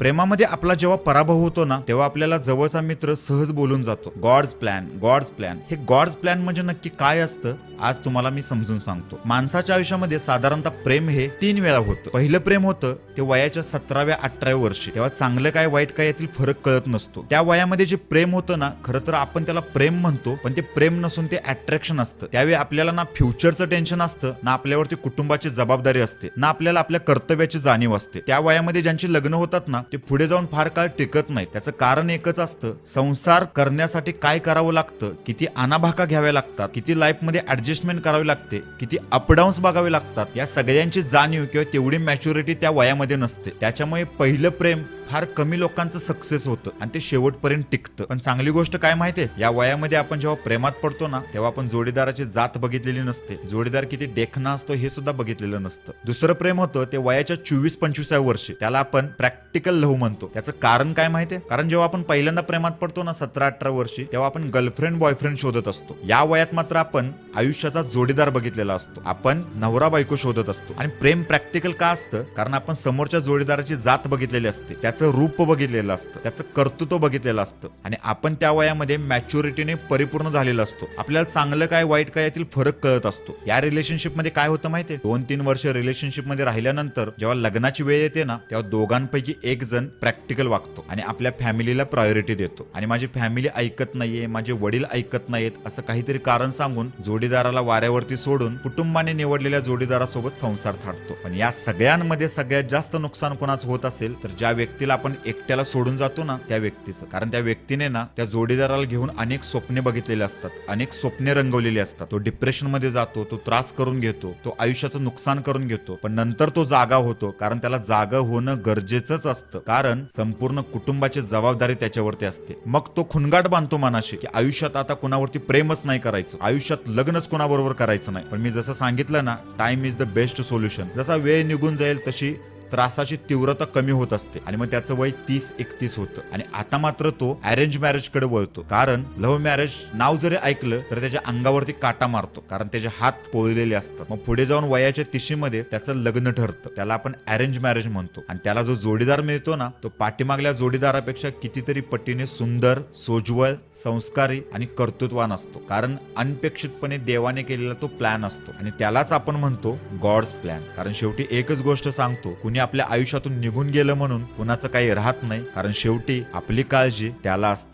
प्रेमामध्ये आपला जेव्हा पराभव होतो ना, तेव्हा आपल्याला जवळचा मित्र सहज बोलून जातो, गॉड्स प्लॅन. हे गॉड्स प्लॅन म्हणजे नक्की काय असतं आज तुम्हाला मी समजून सांगतो. माणसाच्या आयुष्यामध्ये साधारणतः प्रेम हे 3 वेळा होतं. पहिलं प्रेम होतं ते वयाच्या 17व्या-18व्या वर्षी. तेव्हा चांगलं काय वाईट काय यातील फरक कळत नसतो. त्या वयामध्ये जे प्रेम होतं ना, खरं तर आपण त्याला प्रेम म्हणतो, पण ते प्रेम नसून ते अट्रॅक्शन असतं. त्यावेळी आपल्याला ना फ्युचरचं टेन्शन असतं, ना आपल्यावरती कुटुंबाची जबाबदारी असते, ना आपल्याला आपल्या कर्तव्याची जाणीव असते. त्या वयामध्ये ज्यांची लग्न होतात ना, ते पुढे जाऊन फार काळ टिकत नाही. त्याचं कारण एकच असतं, संसार करण्यासाठी काय करावं लागतं, किती आनाभाका घ्याव्या लागतात, किती लाईफमध्ये ऍडजस्टमेंट करावी लागते, किती अपडाऊन्स बघावे लागतात, या सगळ्यांची जाणीव किंवा तेवढी मॅच्युरिटी त्या वयामध्ये नसते. त्याच्यामुळे पहिलं प्रेम फार कमी लोकांचं सक्सेस होतं आणि ते शेवटपर्यंत टिकतं. पण चांगली गोष्ट काय माहितीये, या वयामध्ये आपण जेव्हा प्रेमात पडतो ना, तेव्हा आपण जोडीदाराची जात बघितलेली नसते, जोडीदार किती देखणा असतो हे सुद्धा बघितलेलं नसतं. दुसरं प्रेम होतं ते वयाच्या 24-25व्या वर्षी. त्याला आपण प्रॅक्टिकल लव्ह म्हणतो. त्याचं कारण काय माहितीये, कारण जेव्हा आपण पहिल्यांदा प्रेमात पडतो ना 17-18 वर्षी, तेव्हा आपण गर्लफ्रेंड बॉयफ्रेंड शोधत असतो. या वयात मात्र आपण आयुष्याचा जोडीदार बघितलेला असतो, आपण नवरा बायको शोधत असतो. आणि प्रेम प्रॅक्टिकल का असतं, कारण आपण समोरच्या जोडीदाराची जात बघितलेली असते, त्याचं रूप बघितलेलं असतं, त्याचं कर्तृत्व बघितलेलं असतं आणि आपण त्या वयामध्ये मॅच्युरिटीने परिपूर्ण झालेलं असतो. आपल्याला चांगलं काय वाईट काय यातील फरक कळत असतो. या रिलेशनशिप मध्ये काय होतं माहितीये, 2-3 वर्ष रिलेशनशिप मध्ये राहिल्यानंतर जेव्हा लग्नाची वेळ येते ना, तेव्हा दोघांपैकी एक जण प्रॅक्टिकल वागतो आणि आपल्या फॅमिलीला प्रायोरिटी देतो. आणि माझी फॅमिली ऐकत नाहीये, माझे वडील ऐकत नाहीत असं काहीतरी कारण सांगून जोडीदाराला वाऱ्यावरती सोडून कुटुंबाने निवडलेल्या जोडीदारासोबत संसार थाटतो. पण या सगळ्यांमध्ये सगळ्यात जास्त नुकसान कोणाचं होत असेल तर ज्या व्यक्तीला आपण एकट्याला सोडून जातो ना, त्या व्यक्तीचं. कारण त्या व्यक्तीने ना त्या जोडीदाराला घेऊन अनेक स्वप्ने बघितलेले असतात, अनेक स्वप्ने रंगवलेली असतात. तो डिप्रेशन मध्ये जातो, तो त्रास करून घेतो, तो आयुष्याचं नुकसान करून घेतो, पण नंतर तो जागा होतो. कारण त्याला जागा होणं गरजेचंच असतं, कारण संपूर्ण कुटुंबाची जबाबदारी त्याच्यावरती असते. मग तो खुणगाट बांधतो मनाशी की आयुष्यात आता कुणावरती प्रेमच नाही करायचं, आयुष्यात लग्नच कुणाबरोबर करायचं नाही. पण मी जसं सांगितलं ना, time is the best solution. जसा वेळ निघून जाईल तशी त्रासाची तीव्रता कमी होत असते आणि मग त्याचं वय 30-31 होतं. आणि आता मात्र तो अरेंज मॅरेज कडे वळतो. कारण लव्ह मॅरेज नाव जरी ऐकलं तर त्याच्या अंगावरती काटा मारतो, कारण त्याचे हात पोळलेले असतात. मग पुढे जाऊन वयाच्या 30मध्ये त्याचं लग्न ठरतं, त्याला आपण अरेंज मॅरेज म्हणतो. आणि त्याला जो जोडीदार मिळतो ना, तो पाठीमागल्या जोडीदारापेक्षा कितीतरी पटीने सुंदर, सोज्वळ, संस्कारी आणि कर्तृत्वान असतो. कारण अनपेक्षितपणे देवाने केलेला तो प्लॅन असतो आणि त्यालाच आपण म्हणतो गॉड्स प्लॅन. कारण शेवटी एकच गोष्ट सांगतो, आपल्या आयुष्यातून निघून गेलं म्हणून कुणाचं काही राहत नाही, कारण शेवटी आपली काळजी त्याला असते.